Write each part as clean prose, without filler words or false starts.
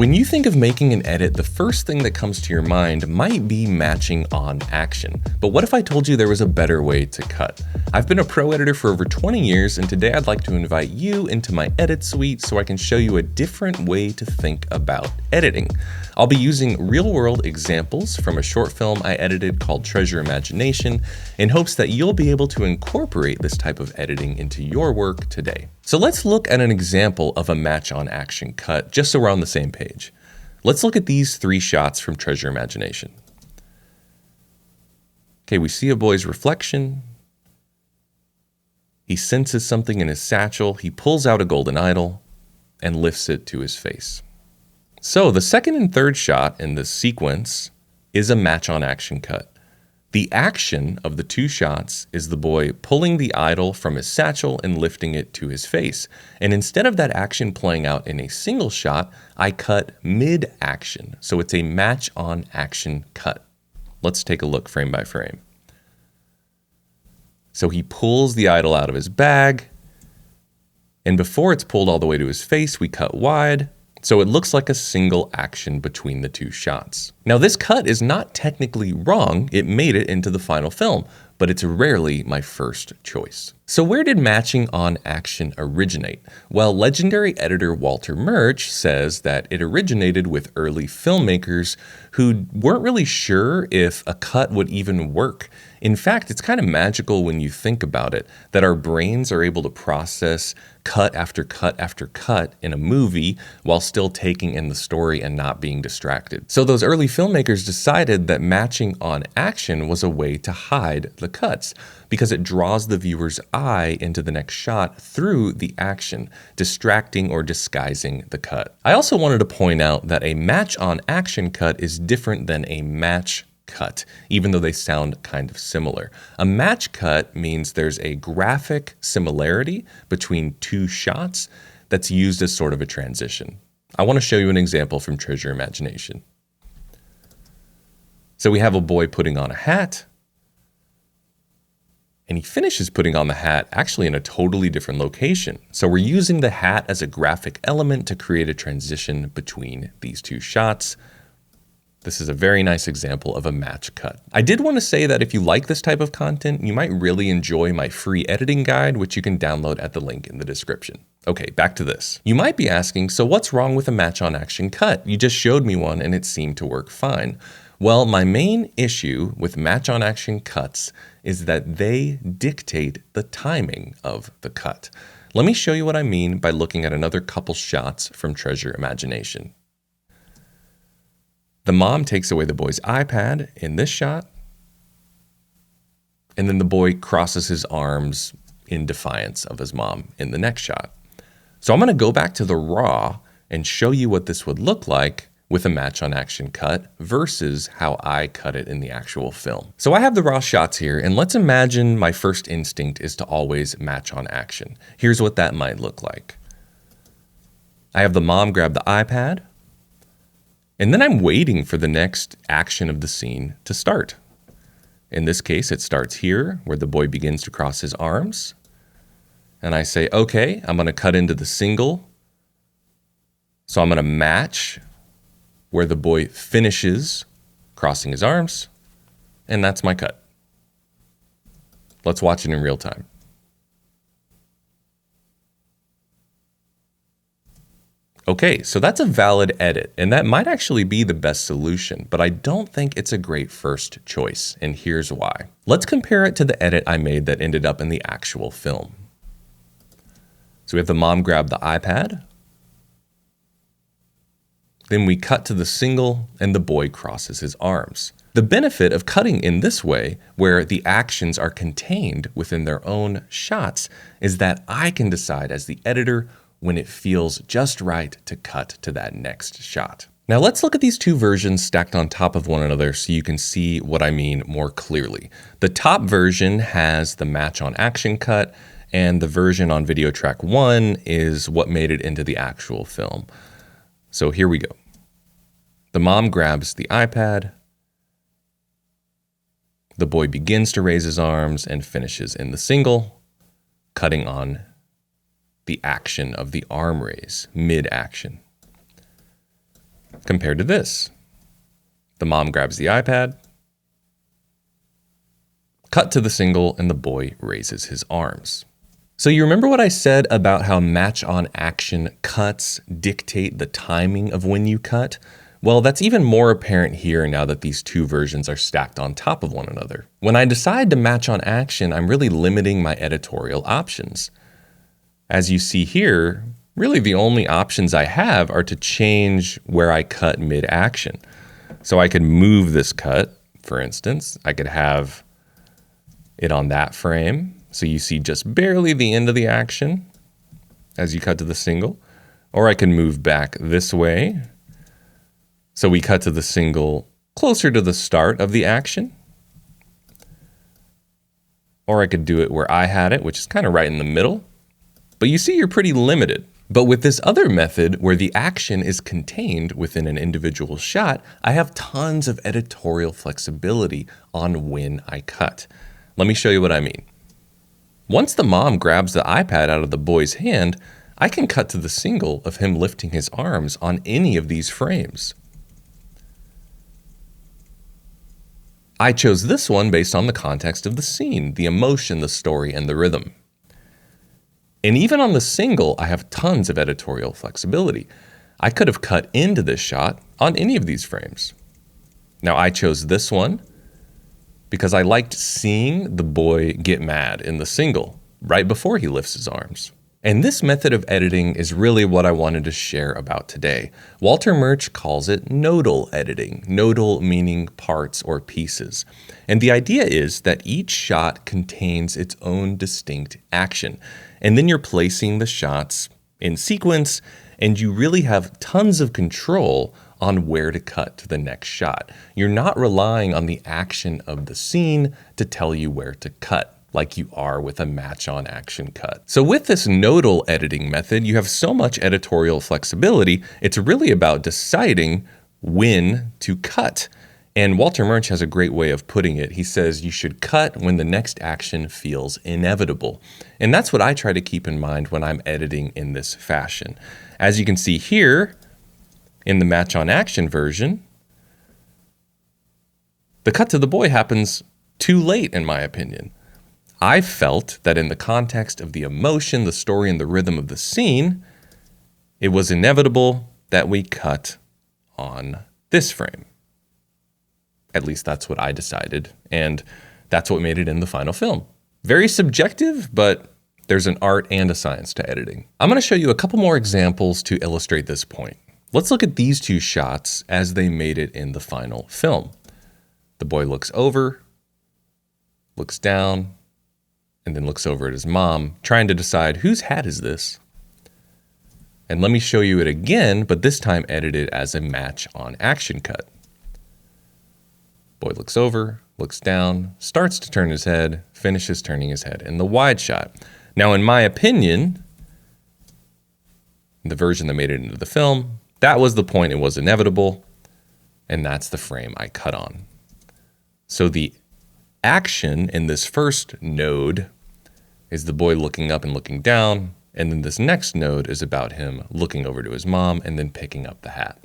When you think of making an edit, the first thing that comes to your mind might be matching on action. But what if I told you there was a better way to cut? I've been a pro editor for over 20 years, and today I'd like to invite you into my edit suite so I can show you a different way to think about editing. I'll be using real-world examples from a short film I edited called Treasure Imagination in hopes that you'll be able to incorporate this type of editing into your work today. So let's look at an example of a match on action cut, just so we're on the same page. Let's look at these 3 shots from Treasure Imagination. Okay, we see a boy's reflection. He senses something in his satchel. He pulls out a golden idol and lifts it to his face. So the second and third shot in this sequence is a match on action cut. The action of the 2 shots is the boy pulling the idol from his satchel and lifting it to his face. And instead of that action playing out in a single shot, I cut mid-action. So it's a match on action cut. Let's take a look frame by frame. So he pulls the idol out of his bag, and before it's pulled all the way to his face, we cut wide. So it looks like a single action between the 2 shots. Now this cut is not technically wrong, it made it into the final film, but it's rarely my first choice. So where did matching on action originate? Well, legendary editor Walter Murch says that it originated with early filmmakers who weren't really sure if a cut would even work. In fact, it's kind of magical when you think about it, that our brains are able to process cut after cut after cut in a movie while still taking in the story and not being distracted. So those early filmmakers decided that matching on action was a way to hide the cuts because it draws the viewer's eye into the next shot through the action, distracting or disguising the cut. I also wanted to point out that a match on action cut is different than a match cut, even though they sound kind of similar. A match cut means there's a graphic similarity between 2 shots that's used as sort of a transition. I want to show you an example from Treasure Imagination. So we have a boy putting on a hat, and he finishes putting on the hat actually in a totally different location. So we're using the hat as a graphic element to create a transition between these 2 shots. This is a very nice example of a match cut. I did want to say that if you like this type of content, you might really enjoy my free editing guide, which you can download at the link in the description. Okay, back to this. You might be asking, so what's wrong with a match on action cut? You just showed me one and it seemed to work fine. Well, my main issue with match on action cuts is that they dictate the timing of the cut. Let me show you what I mean by looking at another couple shots from Treasure Imagination. The mom takes away the boy's iPad in this shot, and then the boy crosses his arms in defiance of his mom in the next shot. So I'm going to go back to the raw and show you what this would look like with a match on action cut versus how I cut it in the actual film. So I have the raw shots here, and let's imagine my first instinct is to always match on action. Here's what that might look like. I have the mom grab the iPad, and then I'm waiting for the next action of the scene to start. In this case, it starts here where the boy begins to cross his arms. And I say, okay, I'm going to cut into the single. So I'm going to match where the boy finishes crossing his arms. And that's my cut. Let's watch it in real time. Okay, so that's a valid edit, and that might actually be the best solution, but I don't think it's a great first choice, and here's why. Let's compare it to the edit I made that ended up in the actual film. So we have the mom grab the iPad, then we cut to the single, and the boy crosses his arms. The benefit of cutting in this way, where the actions are contained within their own shots, is that I can decide as the editor when it feels just right to cut to that next shot. Now let's look at these 2 versions stacked on top of one another so you can see what I mean more clearly. The top version has the match on action cut, and the version on video track 1 is what made it into the actual film. So here we go. The mom grabs the iPad. The boy begins to raise his arms and finishes in the single, cutting on the action of the arm raise, mid-action. compared to this. The mom grabs the iPad, cut to the single, and the boy raises his arms. So you remember what I said about how match on action cuts dictate the timing of when you cut? Well, that's even more apparent here now that these two versions are stacked on top of one another. When I decide to match on action, I'm really limiting my editorial options. As you see here, really the only options I have are to change where I cut mid-action. So I could move this cut, for instance. I could have it on that frame, so you see just barely the end of the action as you cut to the single. Or I can move back this way, so we cut to the single closer to the start of the action. Or I could do it where I had it, which is kind of right in the middle. But you see you're pretty limited. But with this other method, where the action is contained within an individual shot, I have tons of editorial flexibility on when I cut. Let me show you what I mean. Once the mom grabs the iPad out of the boy's hand, I can cut to the single of him lifting his arms on any of these frames. I chose this one based on the context of the scene, the emotion, the story, and the rhythm. And even on the single, I have tons of editorial flexibility. I could have cut into this shot on any of these frames. Now I chose this one because I liked seeing the boy get mad in the single right before he lifts his arms. And this method of editing is really what I wanted to share about today. Walter Murch calls it nodal editing, nodal meaning parts or pieces. And the idea is that each shot contains its own distinct action. And then you're placing the shots in sequence, and you really have tons of control on where to cut to the next shot. You're not relying on the action of the scene to tell you where to cut, like you are with a match-on action cut. So with this nodal editing method, you have so much editorial flexibility, it's really about deciding when to cut. And Walter Murch has a great way of putting it. He says you should cut when the next action feels inevitable. And that's what I try to keep in mind when I'm editing in this fashion. As you can see here, in the match on action version, the cut to the boy happens too late, in my opinion. I felt that in the context of the emotion, the story, and the rhythm of the scene, it was inevitable that we cut on this frame. At least that's what I decided, and that's what made it in the final film. Very subjective, but there's an art and a science to editing. I'm going to show you a couple more examples to illustrate this point. Let's look at these two shots as they made it in the final film. The boy looks over, looks down, and then looks over at his mom, trying to decide whose hat is this. And let me show you it again, but this time edited as a match on action cut. Boy looks over, looks down, starts to turn his head, finishes turning his head in the wide shot. Now, in my opinion, the version that made it into the film, that was the point. It was inevitable, and that's the frame I cut on. So the action in this first node is the boy looking up and looking down, and then this next node is about him looking over to his mom and then picking up the hat.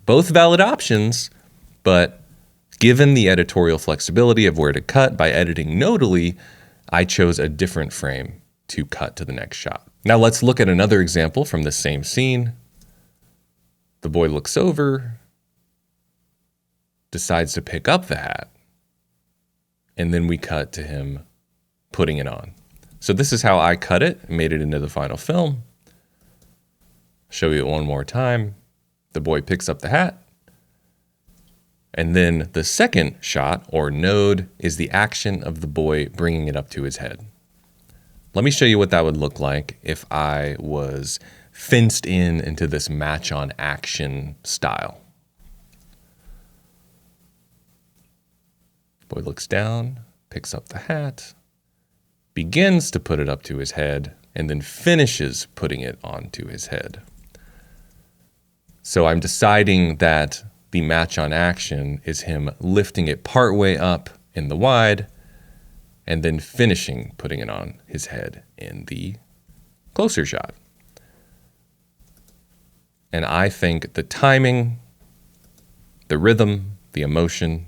Both valid options, but given the editorial flexibility of where to cut by editing nodally, I chose a different frame to cut to the next shot. Now let's look at another example from the same scene. The boy looks over, decides to pick up the hat, and then we cut to him putting it on. So this is how I cut it and made it into the final film. Show you it one more time. The boy picks up the hat, and then the second shot, or node, is the action of the boy bringing it up to his head. Let me show you what that would look like if I was fenced in into this match on action style. Boy looks down, picks up the hat, begins to put it up to his head, and then finishes putting it onto his head. So I'm deciding that the match on action is him lifting it partway up in the wide and then finishing putting it on his head in the closer shot. And I think the timing, the rhythm, the emotion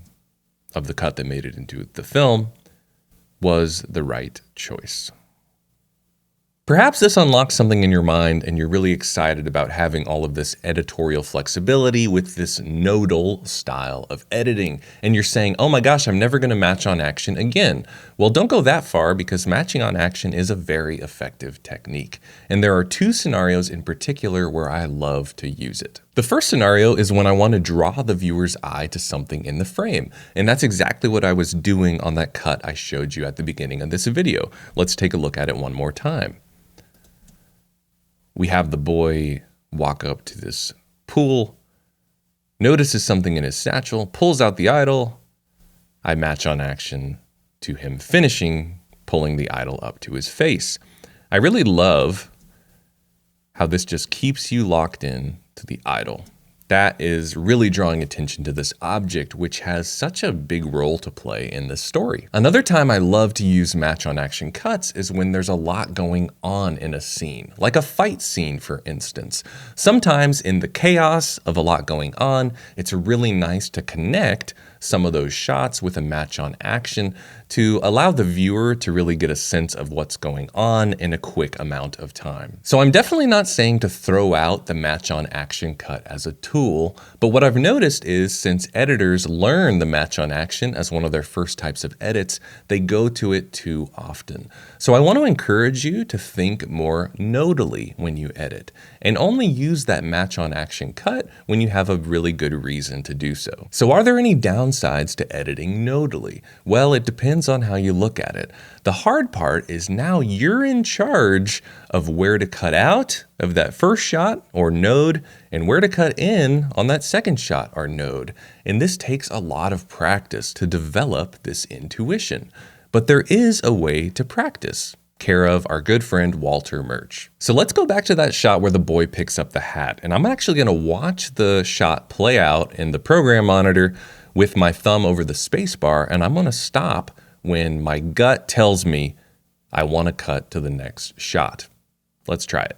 of the cut that made it into the film was the right choice. Perhaps this unlocks something in your mind and you're really excited about having all of this editorial flexibility with this nodal style of editing. And you're saying, oh my gosh, I'm never gonna match on action again. Well, don't go that far because matching on action is a very effective technique. And there are two scenarios in particular where I love to use it. The first scenario is when I want to draw the viewer's eye to something in the frame. And that's exactly what I was doing on that cut I showed you at the beginning of this video. Let's take a look at it one more time. We have the boy walk up to this pool, notices something in his satchel, pulls out the idol. I match on action to him finishing, pulling the idol up to his face. I really love how this just keeps you locked in to the idol. That is really drawing attention to this object, which has such a big role to play in this story. Another time I love to use match on action cuts is when there's a lot going on in a scene, like a fight scene, for instance. Sometimes in the chaos of a lot going on, it's really nice to connect some of those shots with a match on action to allow the viewer to really get a sense of what's going on in a quick amount of time. So I'm definitely not saying to throw out the match on action cut as a tool, but what I've noticed is since editors learn the match on action as one of their first types of edits, they go to it too often. So I want to encourage you to think more nodally when you edit and only use that match on action cut when you have a really good reason to do so. So are there any downsides to editing nodally? Well, it depends on how you look at it. The hard part is now you're in charge of where to cut out of that first shot or node and where to cut in on that second shot or node. And this takes a lot of practice to develop this intuition. But there is a way to practice, care of our good friend Walter Murch. So let's go back to that shot where the boy picks up the hat. And I'm actually going to watch the shot play out in the program monitor with my thumb over the space bar, and I'm going to stop when my gut tells me I want to cut to the next shot. Let's try it.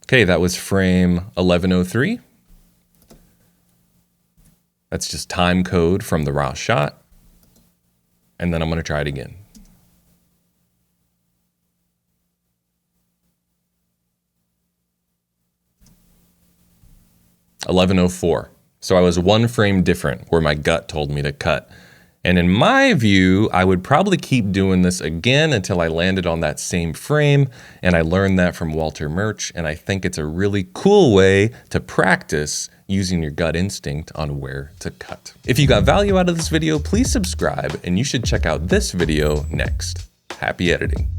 Okay, that was frame 1103. That's just time code from the raw shot. And then I'm going to try it again. $11:04. So I was one frame different where my gut told me to cut. And in my view, I would probably keep doing this again until I landed on that same frame. And I learned that from Walter Murch. And I think it's a really cool way to practice using your gut instinct on where to cut. If you got value out of this video, please subscribe and you should check out this video next. Happy editing.